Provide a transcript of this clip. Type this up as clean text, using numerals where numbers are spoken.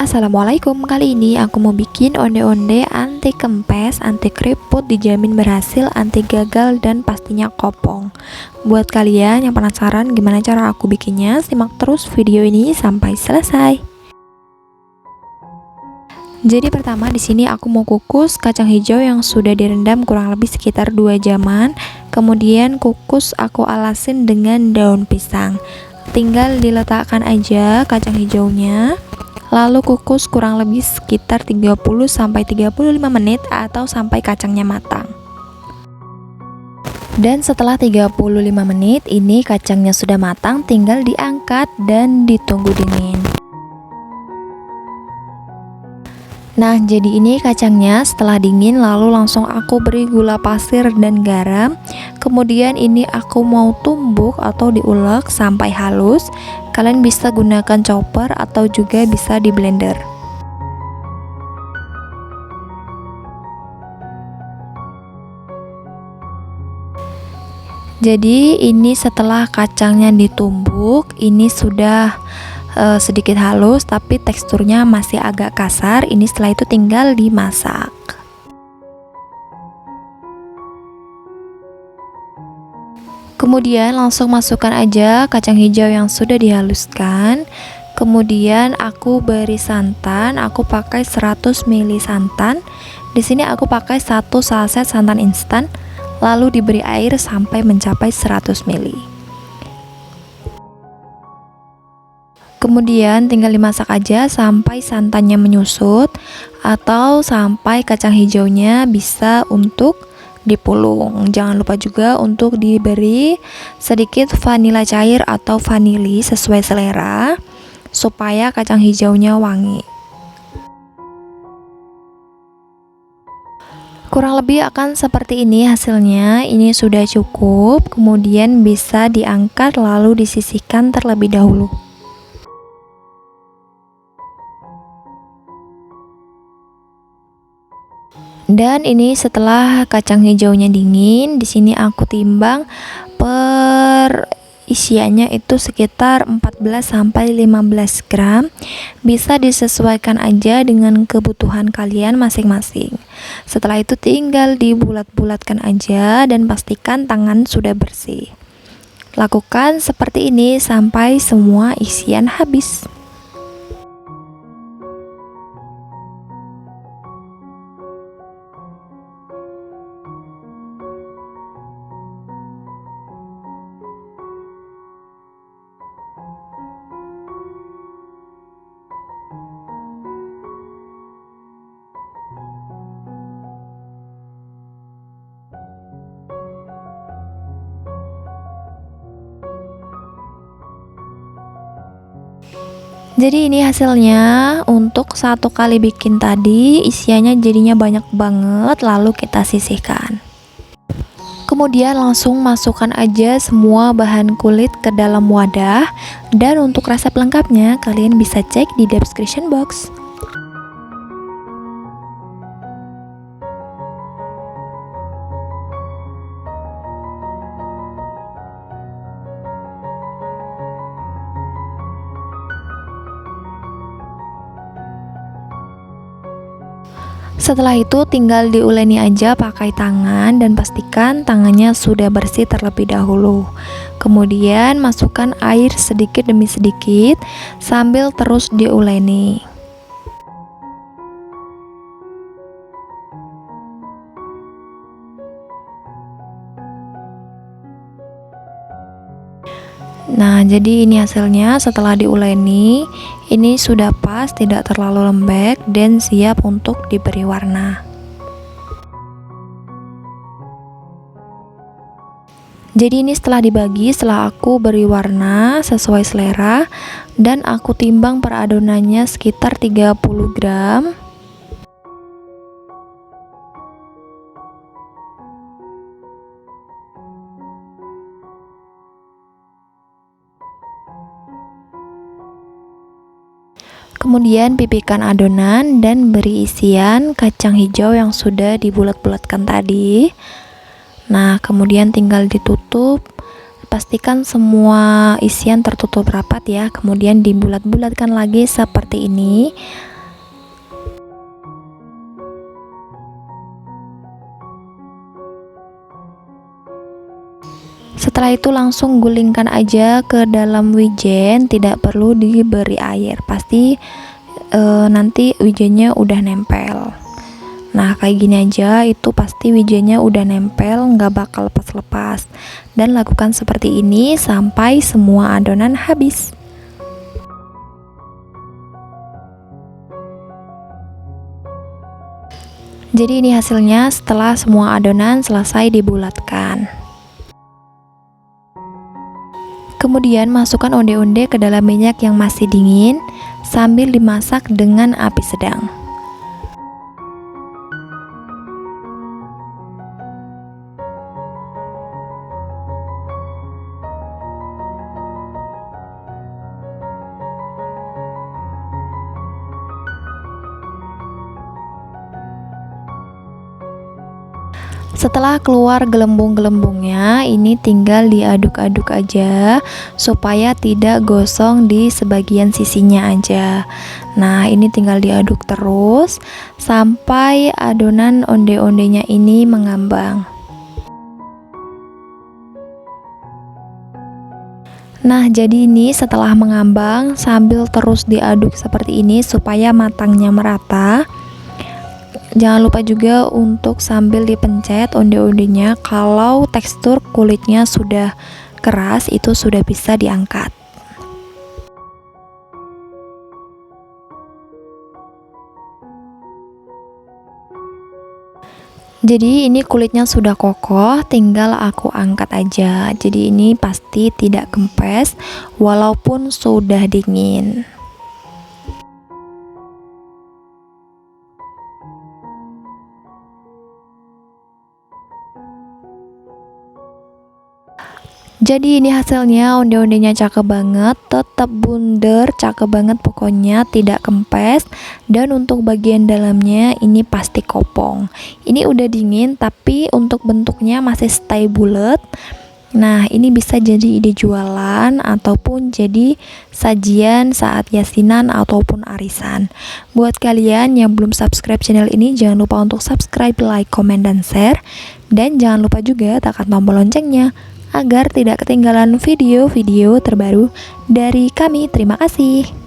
Assalamualaikum, kali ini aku mau bikin onde-onde anti kempes, anti keriput, dijamin berhasil, anti gagal, dan pastinya kopong. Buat kalian yang penasaran gimana cara aku bikinnya, simak terus video ini sampai selesai. Jadi pertama di sini aku mau kukus kacang hijau yang sudah direndam kurang lebih sekitar 2 jaman. Kemudian kukus aku alasin dengan daun pisang. Tinggal diletakkan aja kacang hijaunya. Lalu kukus kurang lebih sekitar 30-35 menit atau sampai kacangnya matang. Dan setelah 35 menit ini kacangnya sudah matang, tinggal diangkat dan ditunggu dingin. Nah, jadi ini kacangnya setelah dingin, lalu langsung aku beri gula pasir dan garam. Kemudian ini aku mau tumbuk atau diulek sampai halus. Kalian bisa gunakan chopper atau juga bisa di blender. Jadi ini setelah kacangnya ditumbuk, ini sudah sedikit halus tapi teksturnya masih agak kasar. Ini setelah itu tinggal dimasak. Kemudian langsung masukkan aja kacang hijau yang sudah dihaluskan. Kemudian aku beri santan, aku pakai 100 ml santan. Di sini aku pakai 1 saset santan instan, lalu diberi air sampai mencapai 100 ml. Kemudian tinggal dimasak aja sampai santannya menyusut atau sampai kacang hijaunya bisa untuk dipulung. Jangan lupa juga untuk diberi sedikit vanila cair atau vanili sesuai selera supaya kacang hijaunya wangi. Kurang lebih akan seperti ini hasilnya. Ini sudah cukup. Kemudian bisa diangkat lalu disisihkan terlebih dahulu. Dan ini setelah kacang hijaunya dingin, di sini aku timbang per isiannya itu sekitar 14-15 gram. Bisa disesuaikan aja dengan kebutuhan kalian masing-masing. Setelah itu tinggal dibulat-bulatkan aja dan pastikan tangan sudah bersih. Lakukan seperti ini sampai semua isian habis. Jadi ini hasilnya. Untuk satu kali bikin tadi isiannya jadinya banyak banget, lalu kita sisihkan. Kemudian langsung masukkan aja semua bahan kulit ke dalam wadah. Dan untuk resep lengkapnya kalian bisa cek di description box. Setelah itu tinggal diuleni aja pakai tangan dan pastikan tangannya sudah bersih terlebih dahulu. Kemudian masukkan air sedikit demi sedikit sambil terus diuleni. Nah, jadi ini hasilnya setelah diuleni. Ini sudah pas, tidak terlalu lembek dan siap untuk diberi warna. Jadi ini setelah dibagi, setelah aku beri warna sesuai selera dan aku timbang per adonannya sekitar 30 gram. Kemudian pipihkan adonan dan beri isian kacang hijau yang sudah dibulat-bulatkan tadi. Nah, kemudian tinggal ditutup. Pastikan semua isian tertutup rapat ya. Kemudian dibulat-bulatkan lagi seperti ini. Setelah itu langsung gulingkan aja ke dalam wijen, tidak perlu diberi air. Pasti nanti wijennya udah nempel. Nah kayak gini aja, itu pasti wijennya udah nempel, nggak bakal lepas-lepas. Dan lakukan seperti ini sampai semua adonan habis. Jadi ini hasilnya setelah semua adonan selesai dibulatkan. Kemudian masukkan onde-onde ke dalam minyak yang masih dingin sambil dimasak dengan api sedang. Setelah keluar gelembung-gelembungnya, ini tinggal diaduk-aduk aja supaya tidak gosong di sebagian sisinya aja. Nah, ini tinggal diaduk terus sampai adonan onde-ondenya ini mengambang. Nah, jadi ini setelah mengambang sambil terus diaduk seperti ini supaya matangnya merata. Jangan lupa juga untuk sambil dipencet onde-ondenya. Kalau tekstur kulitnya sudah keras, itu sudah bisa diangkat. Jadi ini kulitnya sudah kokoh, tinggal aku angkat aja. Jadi ini pasti tidak kempes walaupun sudah dingin. Jadi ini hasilnya, onde-ondenya cakep banget, tetap bunder, cakep banget pokoknya, tidak kempes. Dan untuk bagian dalamnya ini pasti kopong. Ini udah dingin tapi untuk bentuknya masih stay bulat. Nah ini bisa jadi ide jualan ataupun jadi sajian saat yasinan ataupun arisan. Buat kalian yang belum subscribe channel ini, jangan lupa untuk subscribe, like, comment, dan share. Dan jangan lupa juga tekan tombol loncengnya agar tidak ketinggalan video-video terbaru dari kami. Terima kasih.